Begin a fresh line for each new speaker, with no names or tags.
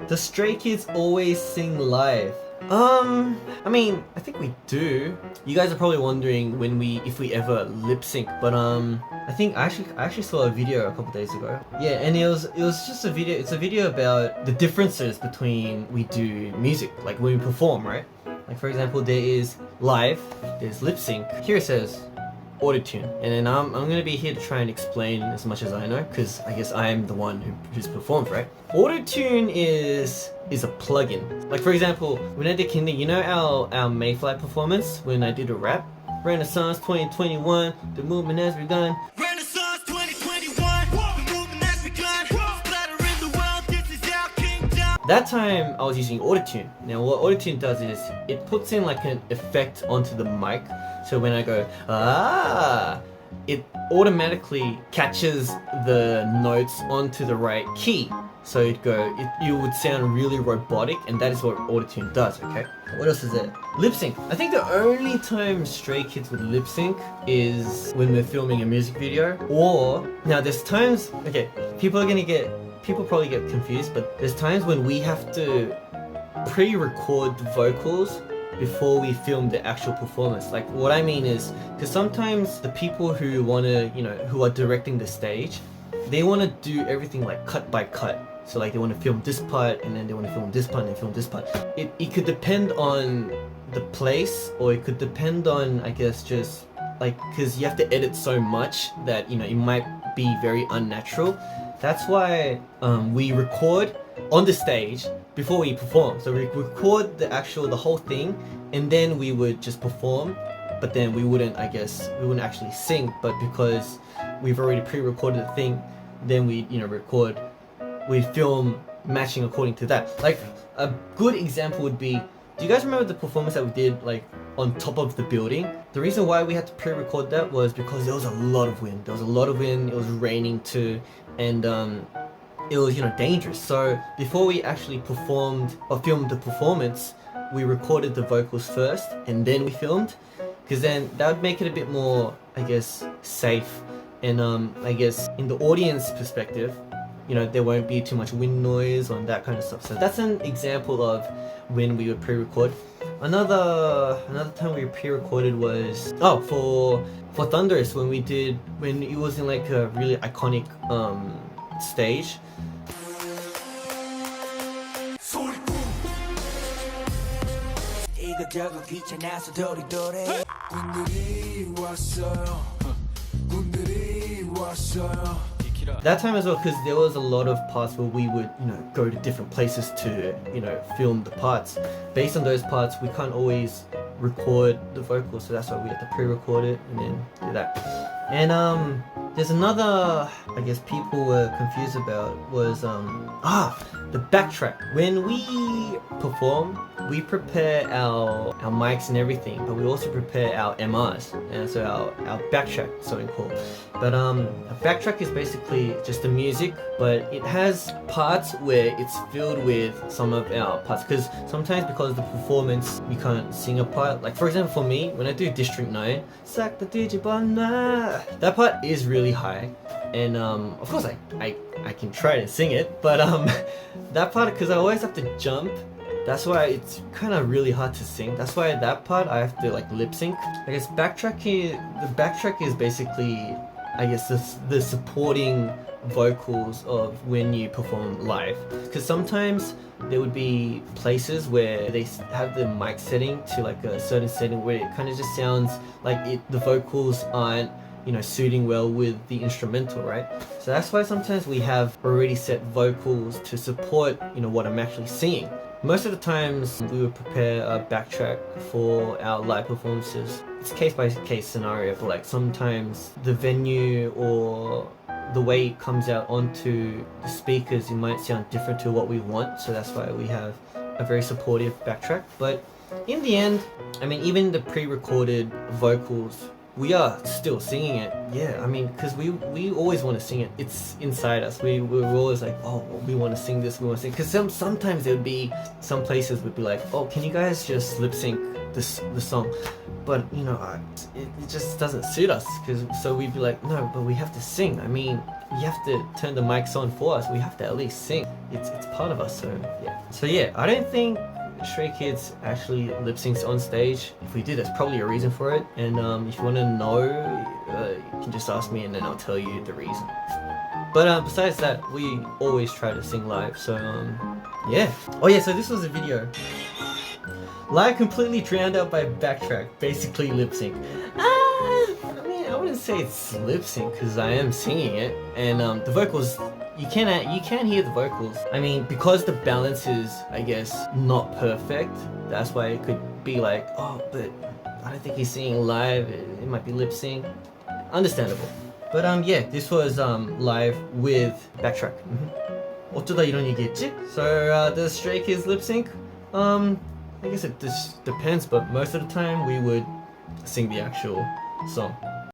Does Stray Kids always sing live? I mean, I think we do. You guys are probably wondering if we ever lip sync, but I think I actually saw a video a couple days ago. Yeah, and it was just a video. It's a video about the differences between we do music, like when we perform, right? Like for example, there is live, there's lip sync. Here it says autotune, and then I'm gonna be here to try and explain as much as I know, because I guess I am the one who's performed, right? Autotune is a plugin. Like for example, when I did Kinder, you know our Mayfly performance when I did a rap? Renaissance 2021, the movement has begun. Renaissance 2021, the movement has begun. Splatter in the world, this is our kingdom. That time I was using autotune. Now what autotune does is it puts in like an effect onto the mic. So when I go, it automatically catches the notes onto the right key. So you would sound really robotic, and that is what autotune does, okay? What else is there? Lip sync. I think the only time Stray Kids would lip sync is when we're filming a music video, or, now there's times, okay, people probably get confused, but there's times when we have to pre-record the vocals before we film the actual performance. Like what I mean is, because sometimes the people who who are directing the stage, they want to do everything like cut by cut. So like they want to film this part, and then they want to film this part, and then film this part. It could depend on the place, or it could depend on, I guess, just like, because you have to edit so much that it might be very unnatural. That's why we record on the stage before we perform. So we record the whole thing, and then we would just perform, but then we wouldn't actually sing. But because we've already pre-recorded the thing, then we we film matching according to that. Like a good example would be, do you guys remember the performance that we did like on top of the building? The reason why we had to pre-record that was because there was a lot of wind. It was raining too, and it was dangerous. So before we actually performed or filmed the performance, we recorded the vocals first and then we filmed, because then that would make it a bit more, I guess, safe, and I guess in the audience perspective, there won't be too much wind noise and that kind of stuff. So that's an example of when we would pre-record. Another time we pre-recorded was for Thunderous, when it was in like a really iconic stage. That time as well, because there was a lot of parts where we would go to different places to film the parts. Based on those parts, we can't always record the vocals, so that's why we had to pre-record it and then do that. And there's another, I guess, people were confused about was the backtrack. When we perform, we prepare our mics and everything, but we also prepare our MRs, and so our backtrack, something called. But a backtrack is basically just the music, but it has parts where it's filled with some of our parts, because sometimes because of the performance we can't sing a part. Like for example, for me, when I do District 9, that part is really high, and of course I can try to sing it, but that part, because I always have to jump, that's why it's kind of really hard to sing. That's why that part I have to like lip sync. I guess the backtrack is basically, I guess, the supporting vocals of when you perform live, because sometimes there would be places where they have the mic setting to like a certain setting where it kind of just sounds like the vocals aren't suiting well with the instrumental, right? So that's why sometimes we have already set vocals to support what I'm actually singing. Most of the times we would prepare a backtrack for our live performances. It's a case-by-case scenario, but like sometimes the venue or the way it comes out onto the speakers, it might sound different to what we want, so that's why we have a very supportive backtrack. But in the end, I mean, even the pre-recorded vocals, we are still singing it. Yeah, I mean, because we always want to sing it. It's inside us. We're always like, oh, we want to sing this, we want to sing. Because sometimes there would be, some places would be like, oh, can you guys just lip sync the song? but you know, it just doesn't suit us. So we'd be like, no, but we have to sing. I mean, you have to turn the mics on for us. We have to at least sing. It's part of us. So yeah, I don't think Stray Kids actually lip syncs on stage. If we did, there's probably a reason for it. And if you want to know, you can just ask me and then I'll tell you the reason. But besides that, we always try to sing live. So yeah. Oh yeah, so this was a video. Live completely drowned out by backtrack, basically lip sync. I mean, I wouldn't say it's lip sync because I am singing it, and the vocals, you can hear the vocals. I mean, because the balance is, I guess, not perfect. That's why it could be like, oh, but I don't think he's singing live. It might be lip sync. Understandable. But yeah, this was live with backtrack. 어쩌다 이런 얘기했지? So the Stray Kids lip sync. I guess it just depends, but most of the time we would sing the actual song.